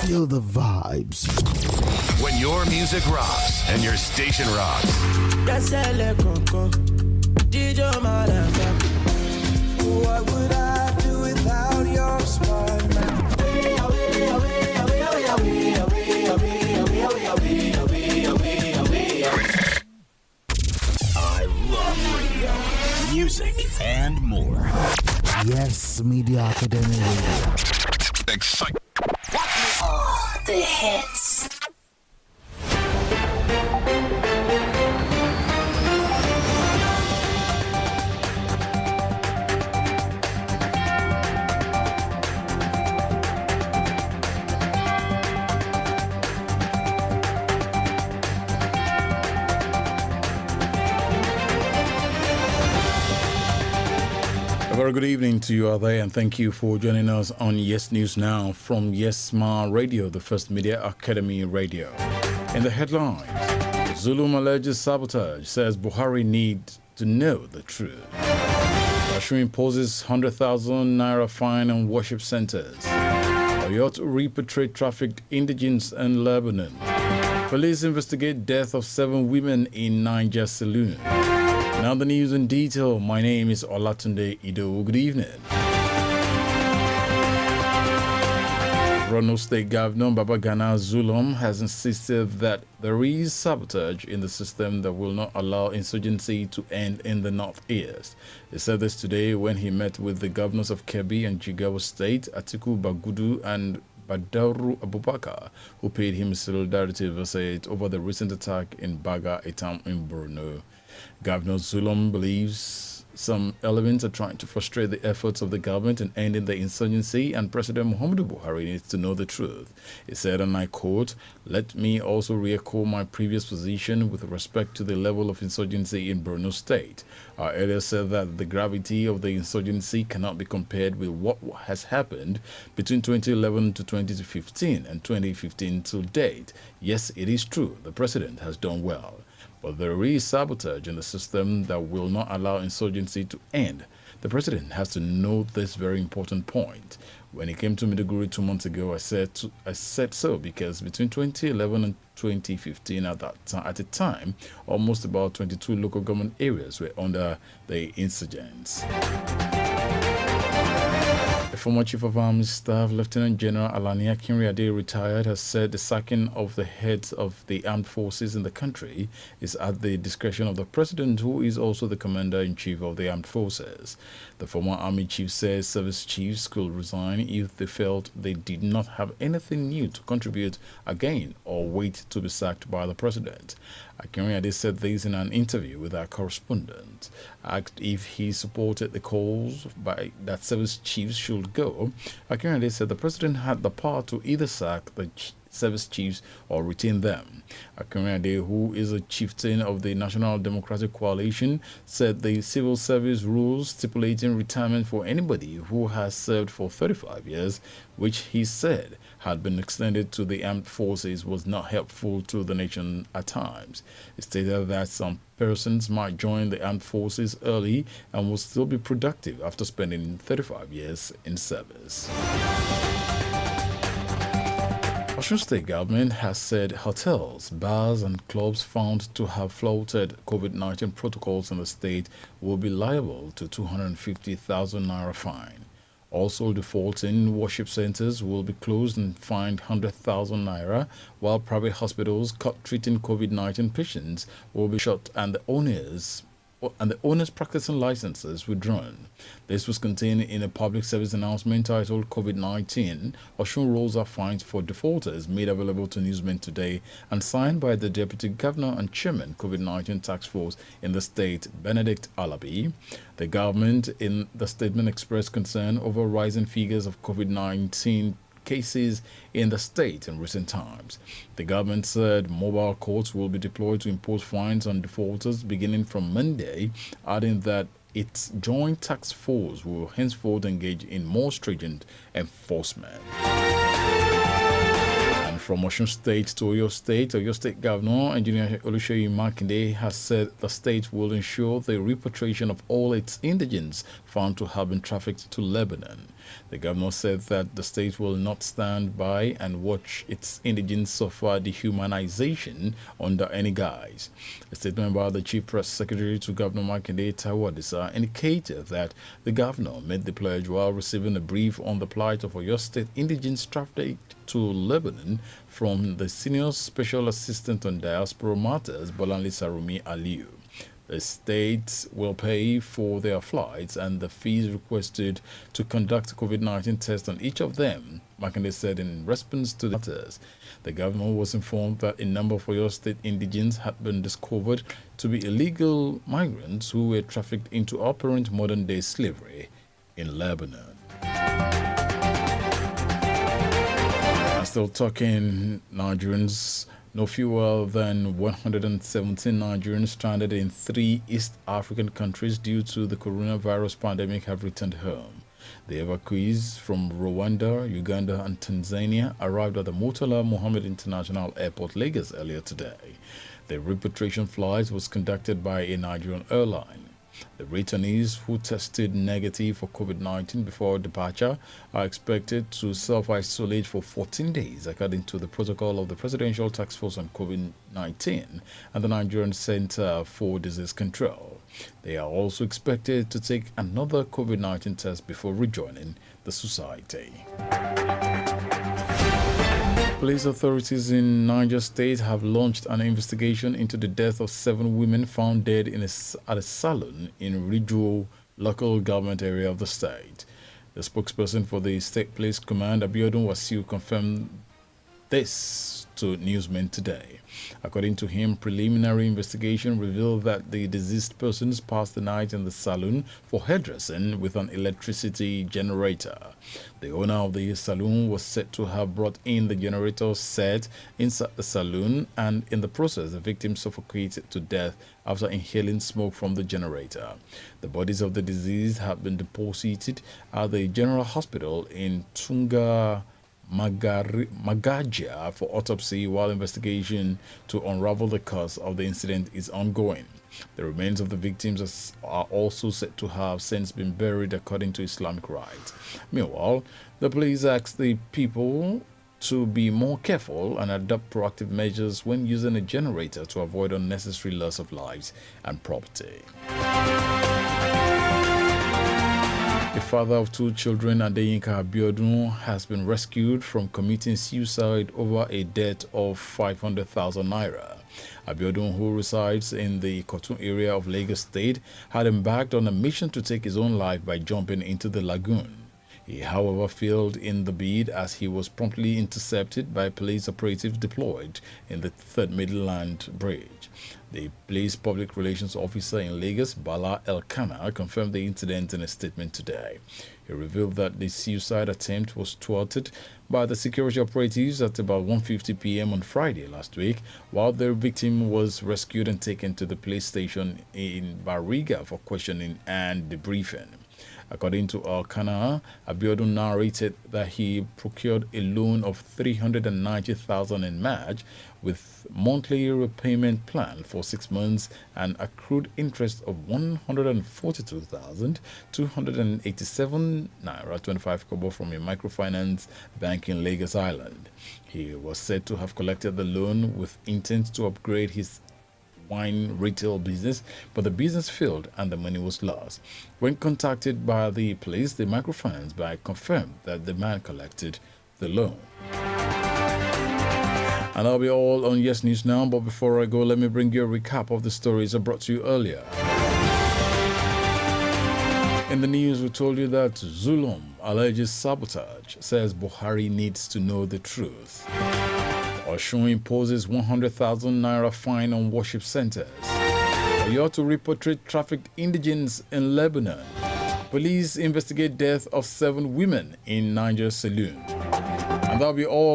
Feel the vibes. When your music rocks and your station rocks. What would I do without your smile? I love radio, music, and more. Yes, Media Academy Radio. Excite. The hits. A very good evening to you out there, and thank you for joining us on Yes News Now from Yes Ma Radio, the first media academy radio. In the headlines, Zulum alleges sabotage, says Buhari needs to know the truth. Ashwin imposes 100,000 naira fine on worship centers. Oyo to repatriate trafficked indigents in Lebanon. Police investigate death of 7 women in Niger saloon. Now the news in detail. My name is Olatunde Ido. Good evening. Borno State Governor Babagana Zulum has insisted that there is sabotage in the system that will not allow insurgency to end in the northeast. He said this today when he met with the governors of Kebbi and Jigawa State, Atiku Bagudu and Badaru Abubakar, who paid him solidarity visit over the recent attack in Baga, a town in Borno. Governor Zulum believes some elements are trying to frustrate the efforts of the government in ending the insurgency, and President Muhammadu Buhari needs to know the truth. He said, and I quote, "Let me also re-echo my previous position with respect to the level of insurgency in Borno State. I earlier said that the gravity of the insurgency cannot be compared with what has happened between 2011 to 2015 and 2015 to date. Yes, it is true, the president has done well. But there is sabotage in the system that will not allow insurgency to end. The president has to know this very important point. When he came to Maiduguri 2 months ago, I said so because between 2011 and 2015, at the time, almost about 22 local government areas were under the insurgents." The former Chief of Army Staff, Lieutenant General Alani Akinriade, retired, has said the sacking of the heads of the armed forces in the country is at the discretion of the President, who is also the Commander-in-Chief of the armed forces. The former Army Chief says service chiefs could resign if they felt they did not have anything new to contribute again or wait to be sacked by the President. Akinriade said this in an interview with our correspondent. Asked if he supported the calls that service chiefs should go, Akinriade said the President had the power to either sack the service chiefs or retain them. Akinriade, who is a chieftain of the National Democratic Coalition, said the civil service rules stipulating retirement for anybody who has served for 35 years, which he said had been extended to the armed forces, was not helpful to the nation at times. He stated that some persons might join the armed forces early and will still be productive after spending 35 years in service. Osun State government has said hotels, bars and clubs found to have flouted COVID-19 protocols in the state will be liable to 250,000 naira fine. Also, defaulting worship centers will be closed and fined 100,000 naira, while private hospitals caught treating COVID-19 patients will be shut and the owners practicing licenses withdrawn. This was contained in a public service announcement titled COVID-19, Osun rolls out fines for defaulters, made available to newsmen today and signed by the Deputy Governor and Chairman COVID-19 Task Force in the state, Benedict Alabi. The government in the statement expressed concern over rising figures of COVID-19 cases in the state in recent times. The government said mobile courts will be deployed to impose fines on defaulters beginning from Monday, adding that its joint task force will henceforth engage in more stringent enforcement. And From Osun State to Oyo State Governor Engineer Oluseyi Makinde has said the state will ensure the repatriation of all its indigents found to have been trafficked to Lebanon. The governor said that the state will not stand by and watch its indigents suffer dehumanization under any guise. A statement by the Chief Press Secretary to Governor Makinde Tawadisa indicated that the governor made the pledge while receiving a brief on the plight of Oyo State indigents trafficked to Lebanon from the Senior Special Assistant on Diaspora Matters, Bolanle Sarumi Aliyu. The state will pay for their flights and the fees requested to conduct COVID-19 tests on each of them, Makinde said in response to the matters. The governor was informed that a number of Oyo State indigents had been discovered to be illegal migrants who were trafficked into apparent modern-day slavery in Lebanon. Still talking Nigerians. No fewer than 117 Nigerians stranded in 3 East African countries due to the coronavirus pandemic have returned home. The evacuees from Rwanda, Uganda, and Tanzania arrived at the Murtala Mohammed International Airport, Lagos, earlier today. The repatriation flight was conducted by a Nigerian airline. The returnees who tested negative for COVID-19 before departure are expected to self-isolate for 14 days, according to the protocol of the Presidential Task Force on COVID-19 and the Nigerian Center for Disease Control. They are also expected to take another COVID-19 test before rejoining the society. Police authorities in Niger State have launched an investigation into the death of 7 women found dead at a salon in Ridgewood local government area of the state. The spokesperson for the State Police Command, Abiodun Wasiu, confirmed this to newsmen today. According to him, preliminary investigation revealed that the deceased persons passed the night in the saloon for hairdressing with an electricity generator. The owner of the saloon was said to have brought in the generator set inside the saloon, and in the process, the victim suffocated to death after inhaling smoke from the generator. The bodies of the deceased have been deposited at the General Hospital in Tunga Magagia for autopsy, while investigation to unravel the cause of the incident is ongoing. The remains of the victims are also said to have since been buried according to Islamic rites. Meanwhile, the police asked the people to be more careful and adopt proactive measures when using a generator to avoid unnecessary loss of lives and property. The father of 2 children, Adeyinka Abiodun, has been rescued from committing suicide over a debt of 500,000 naira. Abiodun, who resides in the Kotun area of Lagos State, had embarked on a mission to take his own life by jumping into the lagoon. He, however, failed in the bid as he was promptly intercepted by police operatives deployed in the 3rd Midland Bridge. The police public relations officer in Lagos, Bala Elkanah, confirmed the incident in a statement today. He revealed that the suicide attempt was thwarted by the security operatives at about 1:50 p.m. on Friday last week, while the victim was rescued and taken to the police station in Bariga for questioning and debriefing. According to Elkanah, Abiodun narrated that he procured a loan of 390,000 in March with monthly repayment plan for 6 months and accrued interest of 142,287 naira 25 kobo from a microfinance bank in Lagos Island. He was said to have collected the loan with intent to upgrade his wine retail business, but the business failed and the money was lost. When contacted by the police, the microfinance bank confirmed that the man collected the loan. And that'll be all on Yes News Now, but before I go, let me bring you a recap of the stories I brought to you earlier. In the news, we told you that Zulum alleges sabotage, says Buhari needs to know the truth. Osun imposes 100,000 naira fine on worship centers. Oyo to repatriate trafficked indigents in Lebanon. Police investigate death of 7 women in Niger saloon. And that'll be all